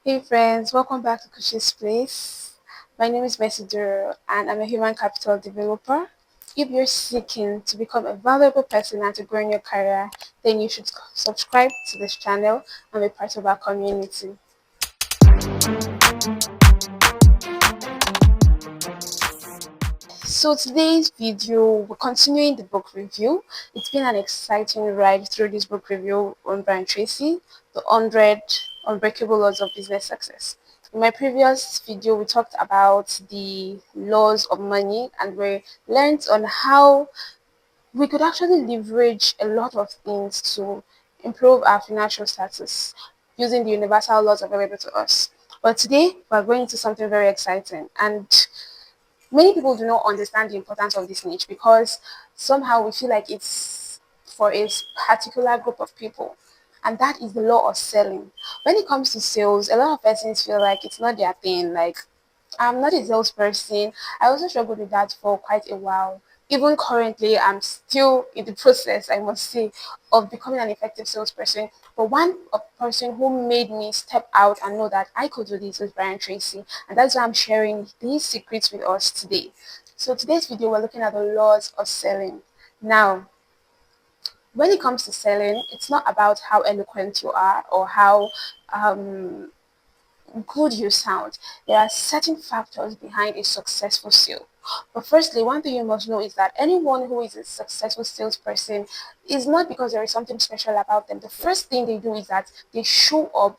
Hey friends, welcome back to Kuchi's Place. My name is Mercy Duro and I'm a human capital developer. If you're seeking to become a valuable person and to grow in your career, then you should subscribe to this channel and be part of our community. So today's video, we're continuing the book review. It's been an exciting ride through this book review on Brian Tracy, The 100 Unbreakable Laws of Business Success. In my previous video, we talked about the laws of money and we learned on how we could actually leverage a lot of things to improve our financial status using the universal laws available to us. But today, we're going into something very exciting and many people do not understand the importance of this niche because somehow we feel like it's for a particular group of people, and that is the law of selling. When it comes to sales, a lot of persons feel like it's not their thing. Like, I'm not a salesperson. I also struggled with that for quite a while. Even currently, I'm still in the process, I must say, of becoming an effective salesperson. But one person who made me step out and know that I could do this was Brian Tracy. And that's why I'm sharing these secrets with us today. So today's video, we're looking at the laws of selling. Now, when it comes to selling, it's not about how eloquent you are or how good you sound. There are certain factors behind a successful sale. But firstly, one thing you must know is that anyone who is a successful salesperson is not because there is something special about them. The first thing they do is that they show up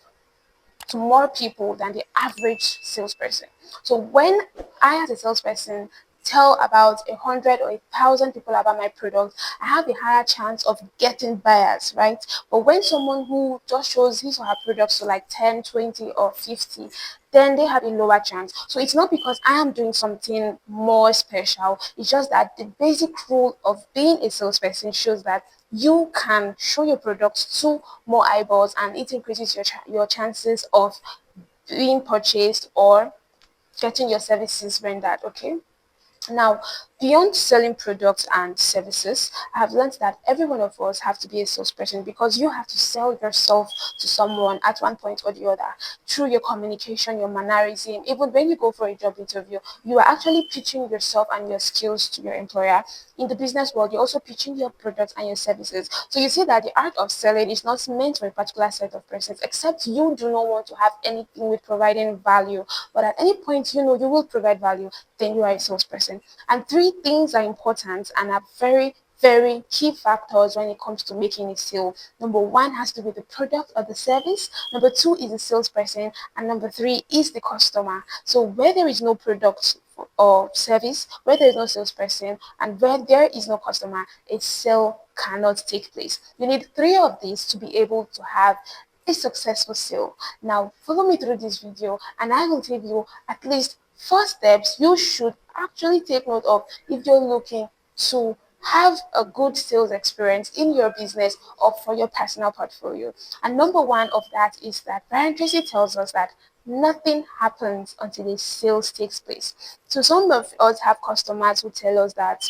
to more people than the average salesperson. So when I, as a salesperson, tell about 100 or 1,000 people about my product, I have a higher chance of getting buyers, right? But when someone who just shows his or her products to like 10, 20, or 50, then they have a lower chance. So it's not because I am doing something more special. It's just that the basic rule of being a salesperson shows that you can show your products to more eyeballs and it increases your chances of being purchased or getting your services rendered. Okay, now, beyond selling products and services, I have learned that every one of us have to be a salesperson because you have to sell yourself to someone at one point or the other through your communication, your mannerism. Even when you go for a job interview, you are actually pitching yourself and your skills to your employer. In the business world, you're also pitching your products and your services. So you see that the art of selling is not meant for a particular set of persons, except you do not want to have anything with providing value. But at any point, you know you will provide value, then you are a salesperson. And three things are important and are very key factors when it comes to making a sale. Number one has to be the product or the service. Number two is the salesperson. And number three is the customer. So where there is no product or service, where there is no salesperson, and where there is no customer, a sale cannot take place. You need three of these to be able to have a successful sale. Now, follow me through this video and I will give you at least four steps you should actually take note of if you're looking to have a good sales experience in your business or for your personal portfolio. And number one of that is that Brian Tracy tells us that nothing happens until a sales takes place. So some of us have customers who tell us that,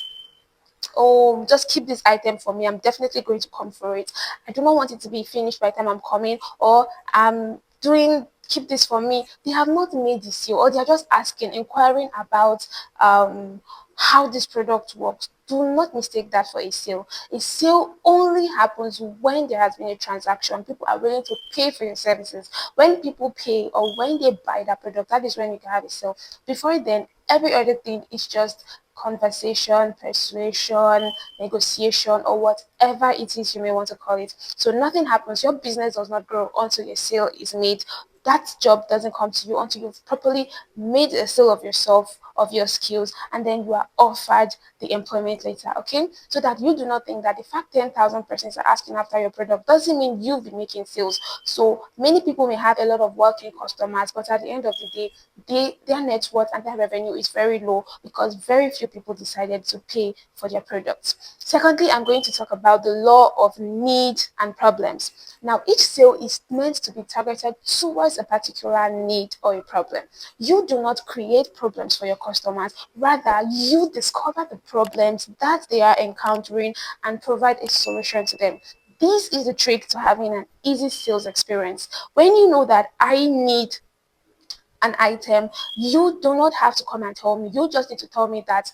oh, just keep this item for me, I'm definitely going to come for it, I do not want it to be finished by the time I'm coming, or I'm doing, keep this for me. They have not made this sale, or they're just asking, inquiring about how this product works. Do not mistake that for a sale. A sale only happens when there has been a transaction. People are willing to pay for your services. When people pay or when they buy that product, that is when you can have a sale. Before then, every other thing is just conversation, persuasion, negotiation, or whatever it is you may want to call it. So nothing happens. Your business does not grow until your sale is made. That job doesn't come to you until you've properly made a sale of yourself, of your skills, and then you are offered the employment later. Okay, so that you do not think that the fact 10,000 persons are asking after your product doesn't mean you'll be making sales. So many people may have a lot of working customers, but at the end of the day, their net worth and their revenue is very low because very few people decided to pay for their products. Secondly, I'm going to talk about the law of need and problems. Now, each sale is meant to be targeted towards a particular need or a problem. You do not create problems for your customers, rather you discover the problems that they are encountering and provide a solution to them. This is the trick to having an easy sales experience. When you know that I need an item, you do not have to come and tell me. You just need to tell me that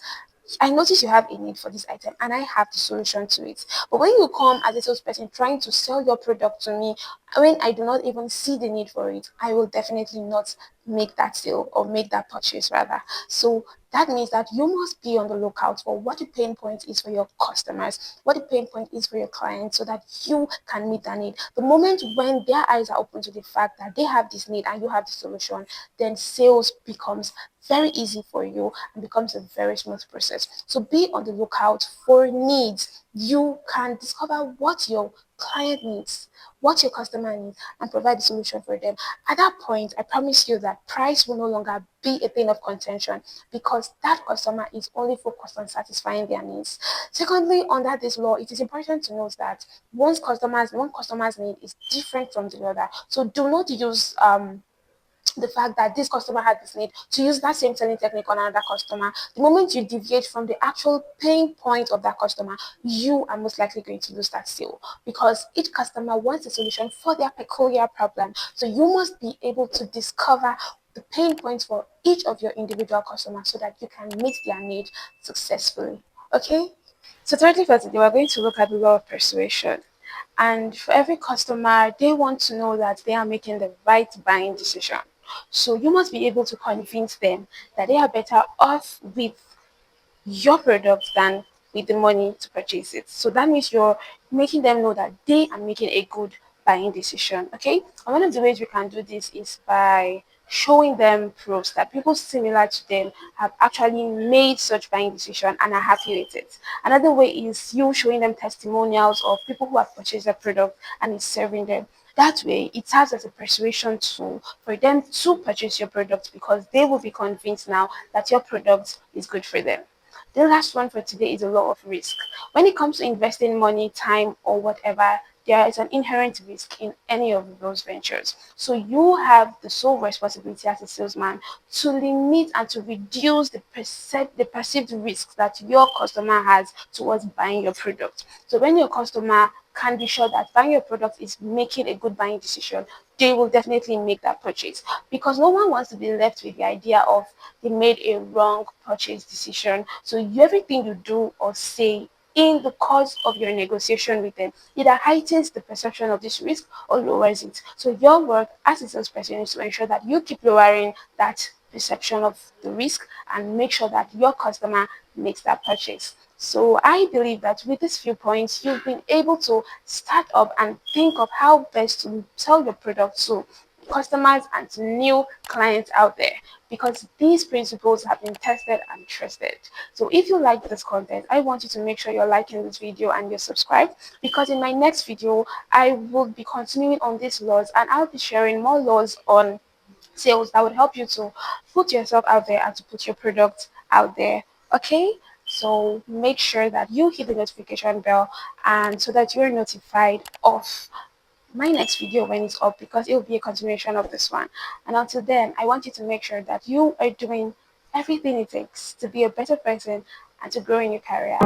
I notice you have a need for this item and I have the solution to it. But when you come as a salesperson trying to sell your product to me, when I do not even see the need for it, I will definitely not make that sale or make that purchase rather. So that means that you must be on the lookout for what the pain point is for your customers, what the pain point is for your clients, so that you can meet that need. The moment when their eyes are open to the fact that they have this need and you have the solution, then sales becomes very easy for you and becomes a very smooth process. So be on the lookout for needs. You can discover what your client needs, what your customer needs, and provide the solution for them. At that point, I promise you that price will no longer be a thing of contention, because that customer is only focused on satisfying their needs. Secondly, under this law, it is important to note that one customer's need is different from the other. So do not use the fact that this customer had this need to use that same selling technique on another customer. The moment you deviate from the actual pain point of that customer, you are most likely going to lose that sale, because each customer wants a solution for their peculiar problem. So you must be able to discover the pain points for each of your individual customers so that you can meet their need successfully. Okay? So thirdly for today, we're going to look at the law of persuasion. And for every customer, they want to know that they are making the right buying decision. So you must be able to convince them that they are better off with your product than with the money to purchase it. So that means you're making them know that they are making a good buying decision. Okay. And one of the ways we can do this is by showing them proofs that people similar to them have actually made such buying decision and are happy with it. Another way is you showing them testimonials of people who have purchased the product and is serving them. That way, it serves as a persuasion tool for them to purchase your product, because they will be convinced now that your product is good for them. The last one for today is a lot of risk. When it comes to investing money, time, or whatever, there is an inherent risk in any of those ventures. So you have the sole responsibility as a salesman to limit and to reduce the perceived risks that your customer has towards buying your product. So when your customer can be sure that buying your product is making a good buying decision, they will definitely make that purchase, because no one wants to be left with the idea of they made a wrong purchase decision. So everything you do or say in the course of your negotiation with them either heightens the perception of this risk or lowers it. So your work as a salesperson is to ensure that you keep lowering that perception of the risk and make sure that your customer makes that purchase. So I believe that with these few points, you've been able to start up and think of how best to sell your product to customers and to new clients out there, because these principles have been tested and trusted. So if you like this content, I want you to make sure you're liking this video and you're subscribed, because in my next video, I will be continuing on these laws and I'll be sharing more laws on sales that would help you to put yourself out there and to put your product out there. Okay, so make sure that you hit the notification bell, and so that you're notified of my next video when it's up, because it will be a continuation of this one. And until then, I want you to make sure that you are doing everything it takes to be a better person and to grow in your career.